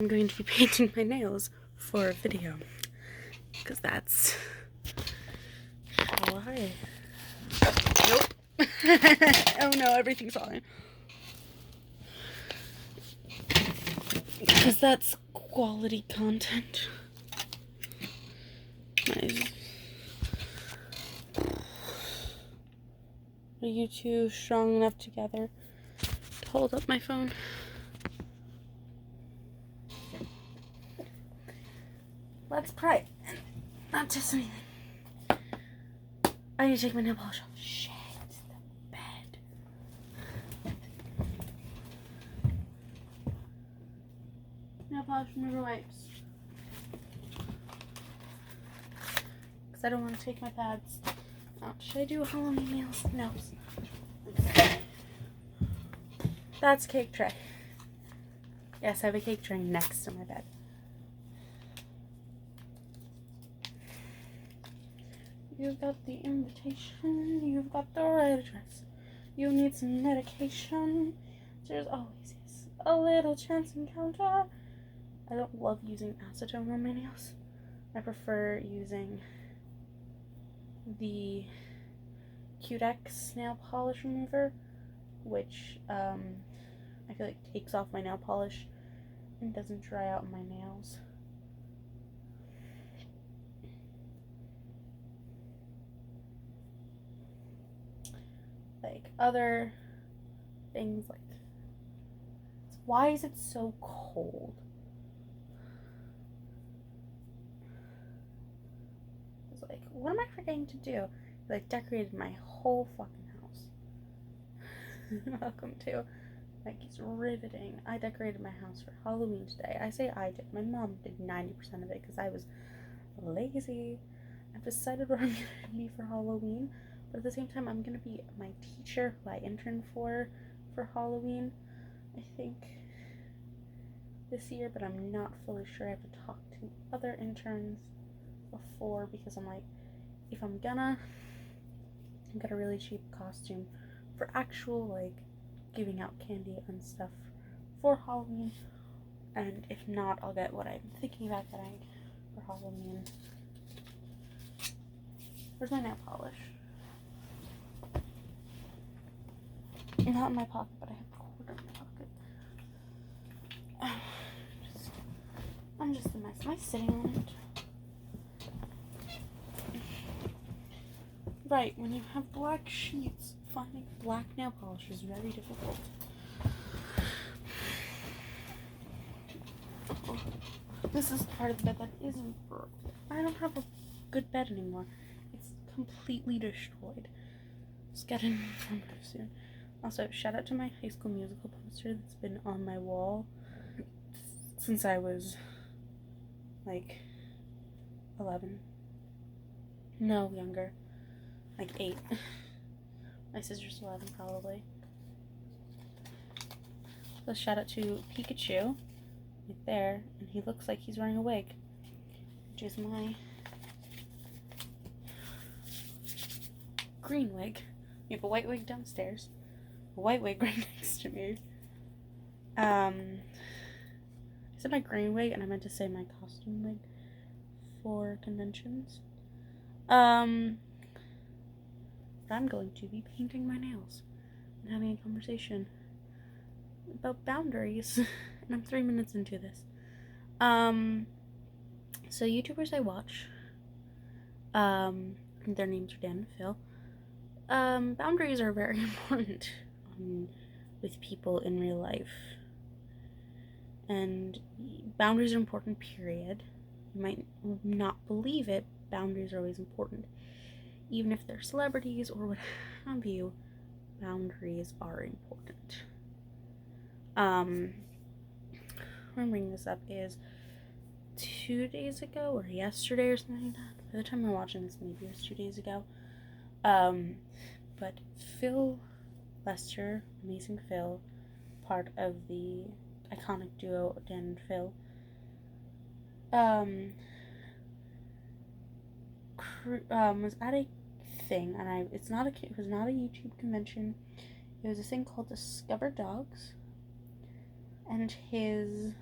I'm going to be painting my nails for a video, because that's how I... Nope. Oh no, everything's falling. Because that's quality content. Are you two strong enough together to hold up my phone? Let's pray. Not just anything. I need to take my nail polish off. Shit, the bed. Nail polish remover wipes. Because I don't want to take my pads out. Should I do Halloween nails? No. That's a cake tray. Yes, I have a cake tray next to my bed. You've got the invitation, you've got the right address. You need some medication. There's always a little chance encounter. I don't love using acetone on my nails. I prefer using the Cutex nail polish remover, which I feel like takes off my nail polish and doesn't dry out my nails. Like other things, like, why is it so cold? It's like, what am I forgetting to do? Like, decorated my whole fucking house. Welcome to, like, it's riveting. I decorated my house for Halloween today. I say I did. My mom did 90% of it because I was lazy. I've decided what I'm gonna be for Halloween. But at the same time, I'm going to be my teacher who I interned for Halloween, I think, this year. But I'm not fully sure. I have to talk to other interns before, because I'm like, if I'm gonna get a really cheap costume for actual, like, giving out candy and stuff for Halloween. And if not, I'll get what I'm thinking about getting for Halloween. Where's my nail polish? Not in my pocket, but I have a quarter in my pocket. I'm just a mess. Am I sitting on it? Right, when you have black sheets, finding black nail polish is very difficult. This is the part of the bed that isn't broken. I don't have a good bed anymore. It's completely destroyed. Just get in from soon. Also, shout out to my High School Musical poster that's been on my wall since I was, like, 11. No, younger. Like 8. My sister's 11, probably. So shout out to Pikachu, right there, and he looks like he's wearing a wig, which is my green wig. We have a white wig downstairs. White wig right next to me. I said my green wig, and I meant to say my costume wig for conventions. But I'm going to be painting my nails and having a conversation about boundaries. And I'm 3 minutes into this. So YouTubers I watch, their names are Dan and Phil. Boundaries are very important with people in real life, and boundaries are important, period. You might not believe it, boundaries are always important. Even if they're celebrities or what have you, boundaries are important. Remembering this up is 2 days ago or yesterday or something like that. By the time I'm watching this, maybe it was 2 days ago. But Phil Lester, Amazing Phil, part of the iconic duo Dan and Phil, was at a thing, and it was not a YouTube convention. It was a thing called Discover Dogs, and his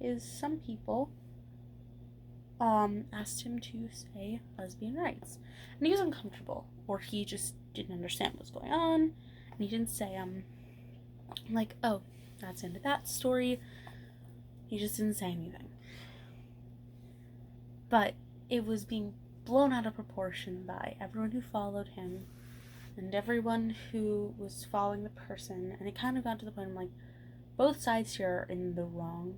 is some people asked him to say lesbian rights, and he was uncomfortable, or he just didn't understand what was going on, and he didn't say like, oh, that's the end of that story. He just didn't say anything. But it was being blown out of proportion by everyone who followed him and everyone who was following the person, and it kind of got to the point of like, both sides here are in the wrong,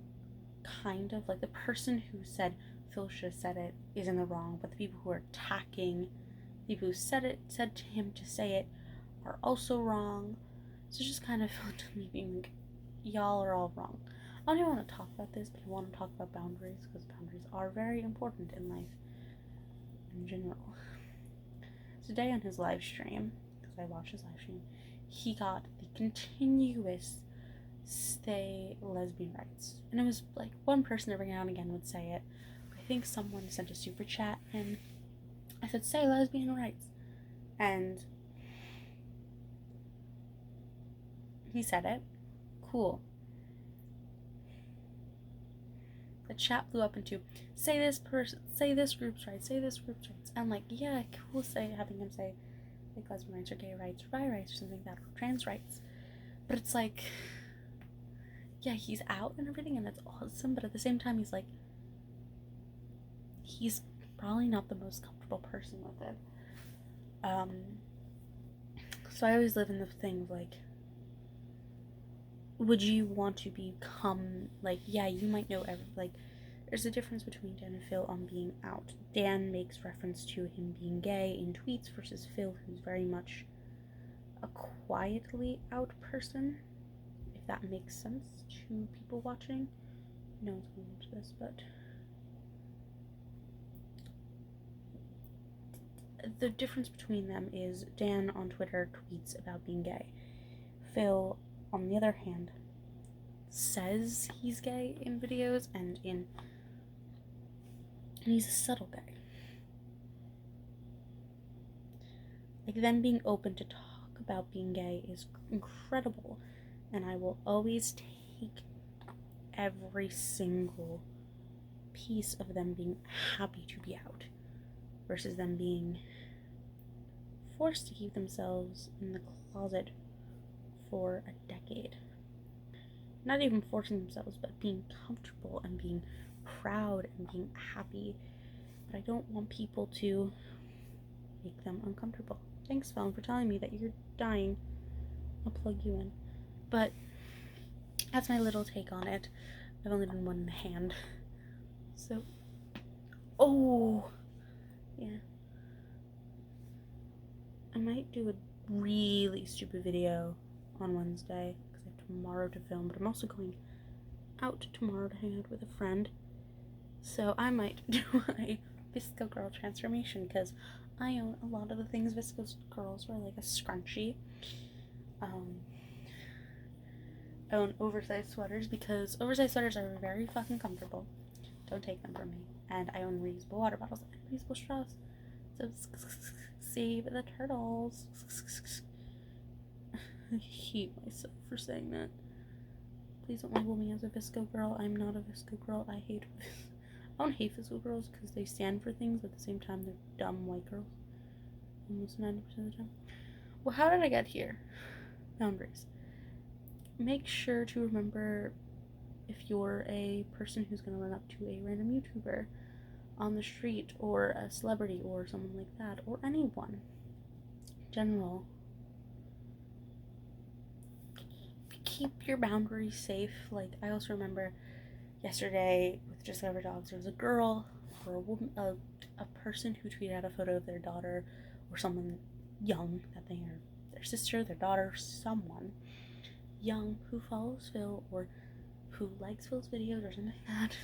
kind of. Like, the person who said Phil should have said it is in the wrong, but the people who are attacking people who said to him to say it are also wrong. So it just kind of felt to me being like, y'all are all wrong. I don't even want to talk about this, but I want to talk about boundaries, because boundaries are very important in life in general. Today on his live stream, because I watched his live stream, he got the continuous say lesbian rights. And it was like one person every now and again would say it. I think someone sent a super chat and I said, say lesbian rights. And he said it. Cool. The chat blew up into, say this group's rights, say this group's rights. I'm like, yeah, cool, having him say like lesbian rights or gay rights or bi rights or something like that, or trans rights. But it's like, yeah, he's out and everything, and that's awesome, but at the same time, he's probably not the most comfortable person with it. So I always live in the thing of like, would you want to become, like, yeah, you might know there's a difference between Dan and Phil on being out. Dan makes reference to him being gay in tweets versus Phil, who's very much a quietly out person, if that makes sense to people watching. No one's going to watch this, but the difference between them is Dan on Twitter tweets about being gay. Phil, on the other hand, says he's gay in videos and he's a subtle gay. Like, them being open to talk about being gay is incredible, and I will always take every single piece of them being happy to be out versus them being forced to keep themselves in the closet for a decade. Not even forcing themselves, but being comfortable and being proud and being happy. But I don't want people to make them uncomfortable. Thanks, Phil, for telling me that you're dying. I'll plug you in. But that's my little take on it. I've only done one in hand. So, oh, yeah. I might do a really stupid video on Wednesday because I have tomorrow to film, but I'm also going out tomorrow to hang out with a friend. So I might do a VSCO Girl transformation because I own a lot of the things VSCO Girls wear, like a scrunchie. I own oversized sweaters because oversized sweaters are very fucking comfortable. Don't take them from me. And I own reusable water bottles and reusable straws. So save the turtles. I hate myself for saying that. Please don't label me as a VSCO girl. I'm not a VSCO girl. I don't hate VSCO girls because they stand for things, but at the same time they're dumb white girls. Almost 90% of the time. Well, how did I get here? Boundaries. Make sure to remember, if you're a person who's going to run up to a random YouTuber on the street, or a celebrity, or someone like that, or anyone in general, keep your boundaries safe. Like, I also remember yesterday with Discover Dogs, there was a girl or a woman, a person who tweeted out a photo of their daughter or someone young that they are, their sister, their daughter, someone young who follows Phil or who likes Phil's videos or something like that,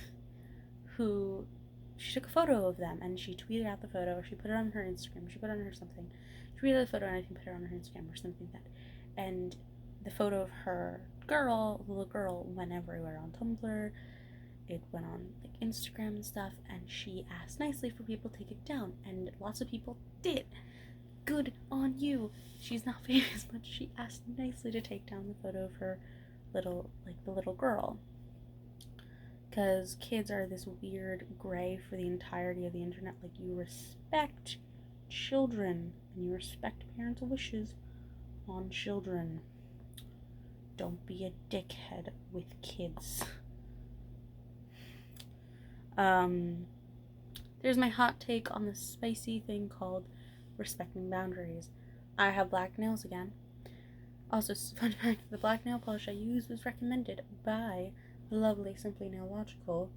who she took a photo of them and she tweeted out the photo, or she put it on her Instagram, she put it on her something, she tweeted out the photo and I think put it on her Instagram or something like that, and the photo of her little girl went everywhere on Tumblr, it went on like Instagram and stuff, and she asked nicely for people to take it down, and lots of people did. Good on you. She's not famous, but she asked nicely to take down the photo of her the little girl. because kids are this weird gray for the entirety of the internet. Like, you respect children and you respect parents' wishes on children. Don't be a dickhead with kids. There's my hot take on this spicy thing called respecting boundaries. I have black nails again. Also, fun fact, the black nail polish I used was recommended by the lovely Simply Nailogical.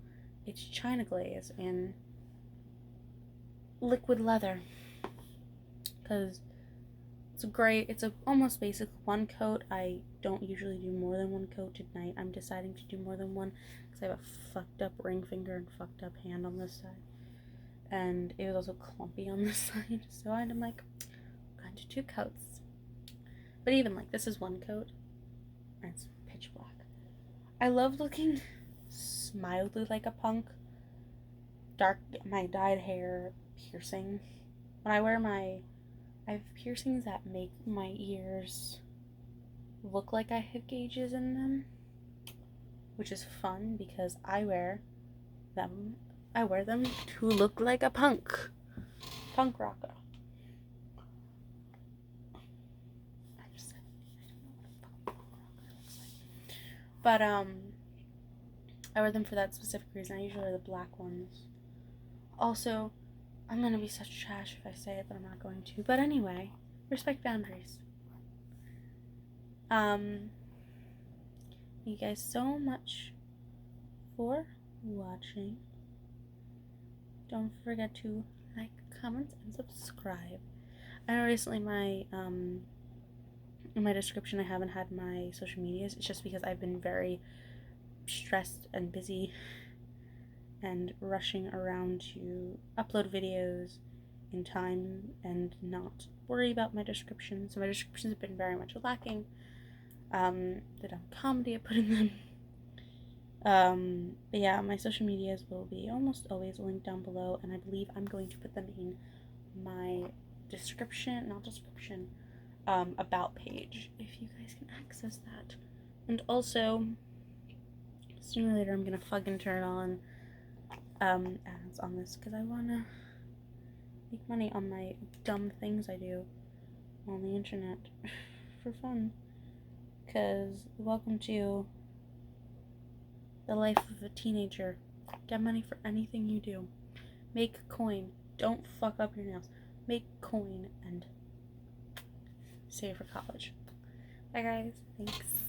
It's China Glaze in liquid leather. Because it's great. It's a almost basic one coat. I don't usually do more than one coat tonight. I'm deciding to do more than one because I have a fucked up ring finger and fucked up hand on this side. And it was also clumpy on this side. So I'm like, I'm going to do 2 coats. But even like, this is one coat, and it's pitch black. I love looking mildly like a punk. My dyed hair, piercing. When I wear I have piercings that make my ears look like I have gauges in them, which is fun because I wear them to look like a punk rocker. But, I wear them for that specific reason. I usually wear the black ones. Also, I'm gonna be such trash if I say it, but I'm not going to. But anyway, respect boundaries. Thank you guys so much for watching. Don't forget to like, comment, and subscribe. I know recently in my description I haven't had my social medias. It's just because I've been very stressed and busy and rushing around to upload videos in time and not worry about my description. So my descriptions have been very much lacking. The dumb comedy I put in them. But yeah, my social medias will be almost always linked down below, and I believe I'm going to put them in my about page, if you guys can access that. And also, sooner or later I'm gonna fucking turn on ads on this because I wanna make money on my dumb things I do on the internet for fun. Because welcome to the life of a teenager. Get money for anything you do. Make coin. Don't fuck up your nails. Make coin and save for college. Bye guys. Thanks.